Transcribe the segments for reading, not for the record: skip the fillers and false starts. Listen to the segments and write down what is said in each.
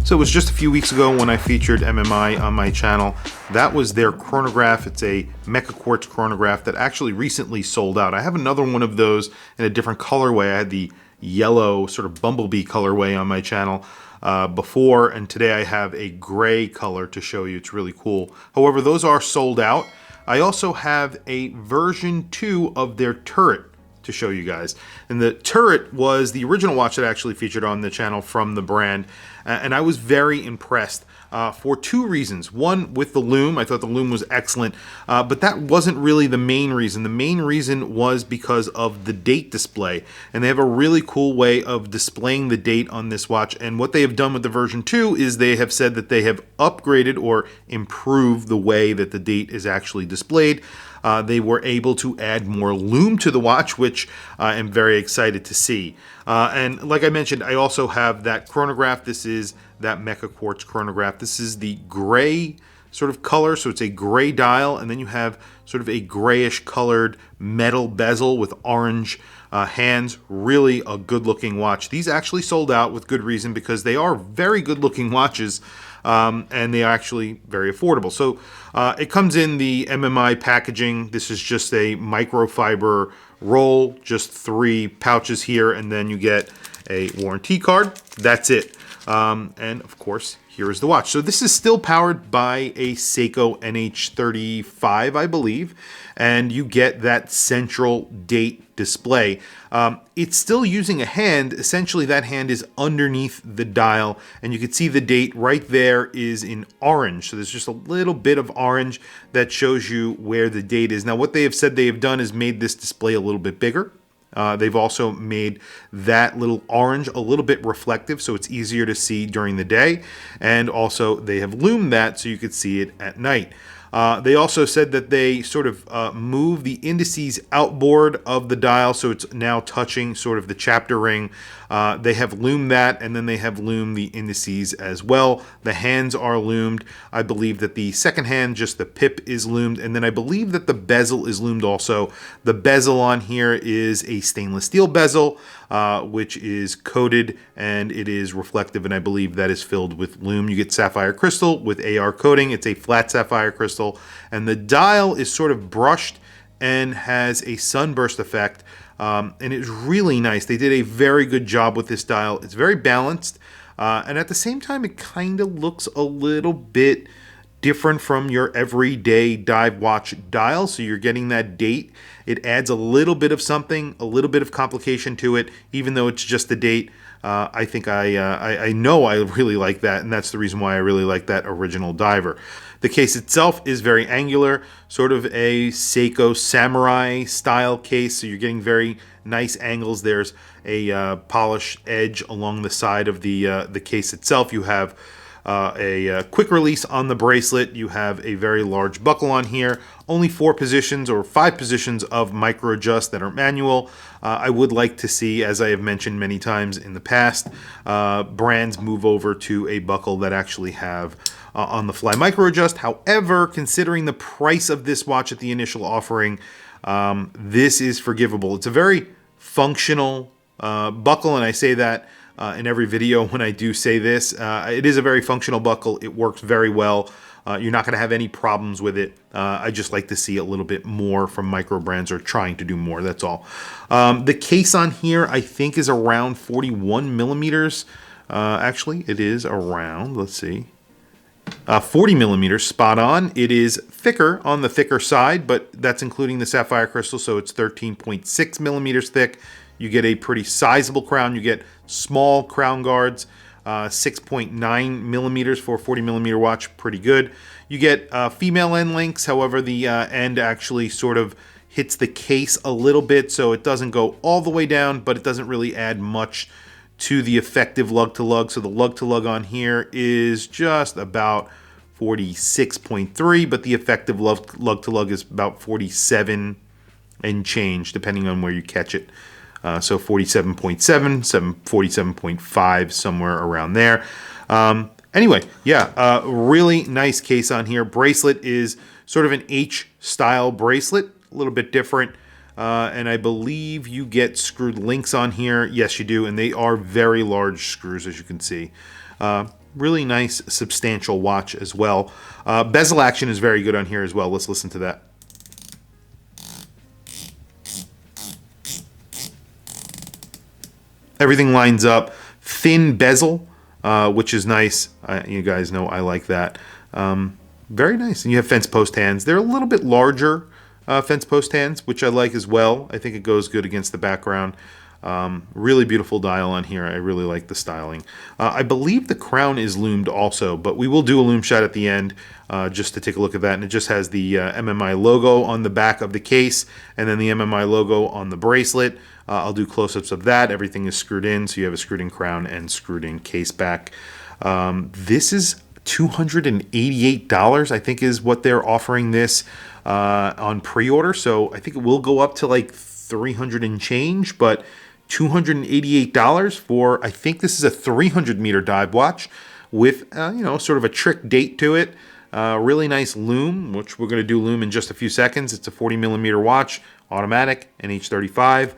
So it was just a few weeks ago when I featured MMI on my channel. That was their chronograph. It's a Mecha-Quartz Chronograph that actually recently sold out. I have another one of those in a different colorway. I had the yellow sort of bumblebee colorway on my channel before, and today I have a gray color to show you. It's really cool. However, those are sold out. I also have a version 2 of their turret to show you guys. And the turret was the original watch that I actually featured on the channel from the brand. And I was very impressed for two reasons. One, with the Lume. I thought the Lume was excellent, but that wasn't really the main reason. The main reason was because of the date display. And they have a really cool way of displaying the date on this watch. And what they have done with the version 2 is they have said that they have upgraded or improved the way that the date is actually displayed. They were able to add more lume to the watch, which I am very excited to see. And like I mentioned, I also have that chronograph. This is that Mecha-Quartz Chronograph. This is the gray sort of color, so it's a gray dial, and then you have sort of a grayish colored metal bezel with orange hands. Really a good looking watch. These actually sold out with good reason because they are very good looking watches. And they are actually very affordable. So it comes in the MMI packaging. This is just a microfiber roll, just 3 pouches here, and then you get a warranty card. That's it. And of course, here is the watch. So this is still powered by a Seiko NH35, I believe, and you get that central date display. It's still using a hand. Essentially, that hand is underneath the dial, and you can see the date right there is in orange. So there's just a little bit of orange that shows you where the date is. Now, what they have said they have done is made this display a little bit bigger. They've also made that little orange a little bit reflective, so it's easier to see during the day. And also they have loomed that so you could see it at night. They also said that they sort of move the indices outboard of the dial, so it's now touching sort of the chapter ring. They have loomed that, and then they have loomed the indices as well. The hands are loomed. I believe that the second hand, just the pip, is loomed, and then I believe that the bezel is loomed also. The bezel on here is a stainless steel bezel, which is coated, and it is reflective, and I believe that is filled with lume. You get sapphire crystal with AR coating. It's a flat sapphire crystal, and the dial is sort of brushed and has a sunburst effect, and it's really nice. They did a very good job with this dial. It's very balanced, and at the same time, it kind of looks a little bit different from your everyday dive watch dial. So you're getting that date. It adds a little bit of something, a little bit of complication to it, even though it's just the date. I think I know I really like that, and that's the reason why I really like that original diver. The case itself is very angular, sort of a Seiko Samurai style case, so you're getting very nice angles. There's a polished edge along the side of the case itself. You have a quick release on the bracelet. You have a very large buckle on here. Only 4 positions or 5 positions of micro adjust that are manual. I would like to see, as I have mentioned many times in the past, brands move over to a buckle that actually have on the fly micro adjust. However, considering the price of this watch at the initial offering, this is forgivable. It's a very functional buckle, and I say that in every video when I do say this. It is a very functional buckle. It works very well. You're not going to have any problems with it. I just like to see a little bit more from micro brands, or trying to do more, that's all. The case on here I think is around 41 millimeters. Actually, it is around, let's see, 40 millimeters, spot on. It is thicker, on the thicker side, but that's including the sapphire crystal, so it's 13.6 millimeters thick. You get a pretty sizable crown. You get small crown guards, 6.9 millimeters for a 40 millimeter watch, pretty good. You get female end links, however the end actually sort of hits the case a little bit, so it doesn't go all the way down, but it doesn't really add much to the effective lug to lug. So the lug to lug on here is just about 46.3, but the effective lug to lug is about 47 and change, depending on where you catch it. So 47.7, 47.5, somewhere around there. Anyway, yeah, really nice case on here. Bracelet is sort of an H-style bracelet, a little bit different. And I believe you get screwed links on here. Yes, you do, and they are very large screws, as you can see. really nice, substantial watch as well. Bezel action is very good on here as well. Let's listen to that. Everything lines up. Thin bezel, which is nice. You guys know I like that. Very nice. And you have fence post hands. They're a little bit larger fence post hands, which I like as well. I think it goes good against the background. Really beautiful dial on here. I really like the styling. I believe the crown is loomed also, but we will do a loom shot at the end just to take a look at that. And it just has the MMI logo on the back of the case and then the MMI logo on the bracelet. I'll do close-ups of that. Everything is screwed in, so you have a screwed in crown and screwed in case back. This is $288, I think is what they're offering this on pre-order. So I think it will go up to like $300 and change, but $288 for, I think this is a 300 meter dive watch with, sort of a trick date to it. Really nice loom, which we're going to do loom in just a few seconds. It's a 40 millimeter watch, automatic, NH35.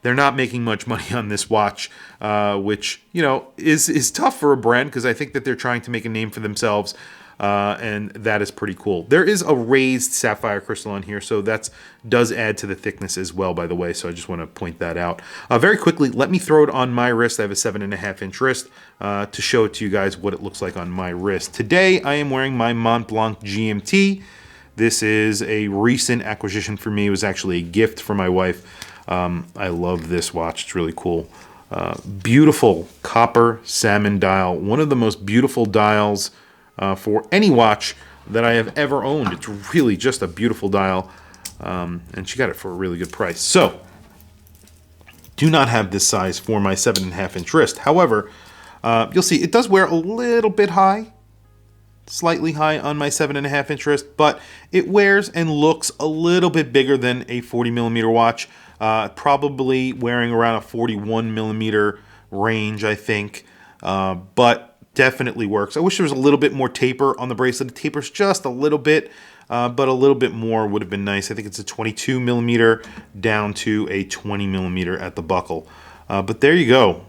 They're not making much money on this watch, which, is tough for a brand because I think that they're trying to make a name for themselves, and that is pretty cool. There is a raised sapphire crystal on here, so that does add to the thickness as well, by the way, so I just want to point that out. Very quickly, let me throw it on my wrist. I have a 7.5-inch wrist to show it to you guys what it looks like on my wrist. Today, I am wearing my Mont Blanc GMT. This is a recent acquisition for me. It was actually a gift for my wife. I love this watch. It's really cool. Beautiful copper salmon dial. One of the most beautiful dials for any watch that I have ever owned. It's really just a beautiful dial. And she got it for a really good price. So, do not have this size for my 7.5-inch wrist. However, you'll see it does wear a little bit high. Slightly high on my 7.5-inch wrist, but it wears and looks a little bit bigger than a 40 millimeter watch. Probably wearing around a 41 millimeter range, I think, but definitely works. I wish there was a little bit more taper on the bracelet. It tapers just a little bit, but a little bit more would have been nice. I think it's a 22 millimeter down to a 20 millimeter at the buckle. But there you go.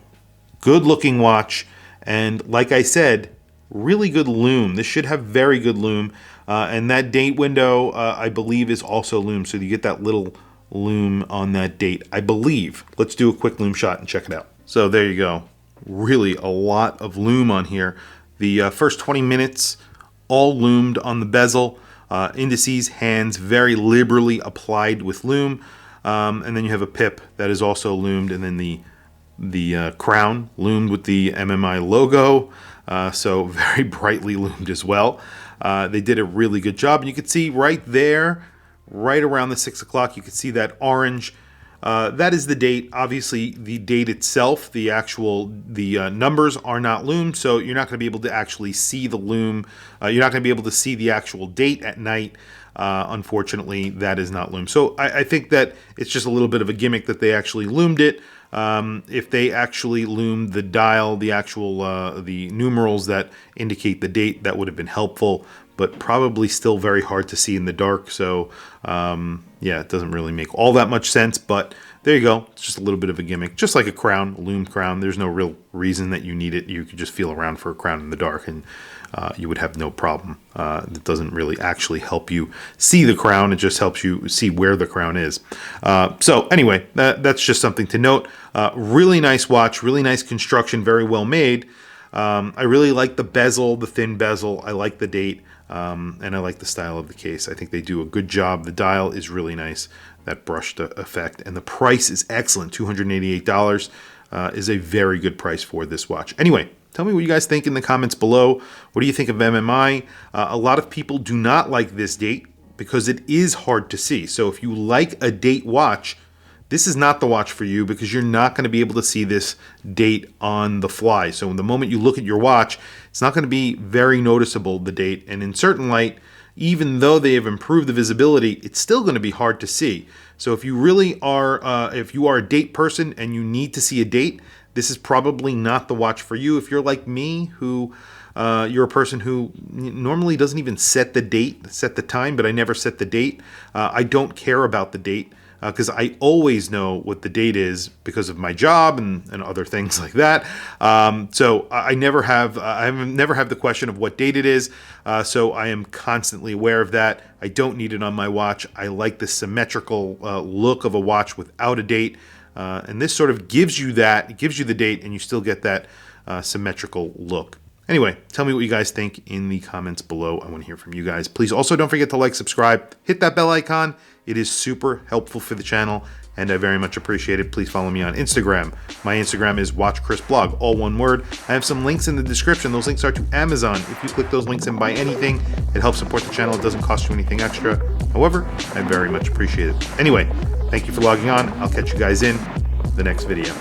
Good looking watch. And like I said, really good loom. This should have very good loom. And that date window, I believe, is also loom. So you get that little loom on that date, I believe. Let's do a quick loom shot and check it out. So there you go. Really a lot of loom on here. The first 20 minutes, all loomed on the bezel. Indices, hands, very liberally applied with loom. And then you have a pip that is also loomed. And then the crown loomed with the MMI logo. So very brightly loomed as well. They did a really good job. And you can see right there, right around the 6 o'clock, you can see that orange. That is the date. Obviously, the date itself, the numbers are not loomed, so you're not going to be able to actually see the loom. You're not going to be able to see the actual date at night. Unfortunately, that is not loomed. So I think that it's just a little bit of a gimmick that they actually loomed it. If they actually loomed the dial, the numerals that indicate the date, that would have been helpful, but probably still very hard to see in the dark. So yeah, it doesn't really make all that much sense, but there you go. It's just a little bit of a gimmick, just like a crown, a loomed crown. There's no real reason that you need it. You could just feel around for a crown in the dark and you would have no problem. It doesn't really actually help you see the crown. It just helps you see where the crown is. So anyway, that's just something to note. Really nice watch, really nice construction, very well made. I really like the bezel, the thin bezel. I like the date, and I like the style of the case. I think they do a good job. The dial is really nice, that brushed effect, and the price is excellent. $288 is a very good price for this watch. Anyway, tell me what you guys think in the comments below. What do you think of MMI? A lot of people do not like this date because it is hard to see. So if you like a date watch, this is not the watch for you because you're not going to be able to see this date on the fly. So the moment you look at your watch, it's not going to be very noticeable, the date. And in certain light, even though they have improved the visibility, it's still going to be hard to see. So if you really are, if you are a date person and you need to see a date, this is probably not the watch for you. If you're like me, who you're a person who normally doesn't even set the date, set the time, but I never set the date. I don't care about the date. because I always know what the date is because of my job and other things like that. So I never have the question of what date it is. So I am constantly aware of that. I don't need it on my watch. I like the symmetrical look of a watch without a date. And this sort of gives you that. It gives you the date, and you still get that symmetrical look. Anyway, tell me what you guys think in the comments below. I want to hear from you guys. Please also don't forget to like, subscribe, hit that bell icon. It is super helpful for the channel, and I very much appreciate it. Please follow me on Instagram. My Instagram is WatchChrisBlog, all one word. I have some links in the description. Those links are to Amazon. If you click those links and buy anything, it helps support the channel. It doesn't cost you anything extra. However, I very much appreciate it. Anyway, thank you for logging on. I'll catch you guys in the next video.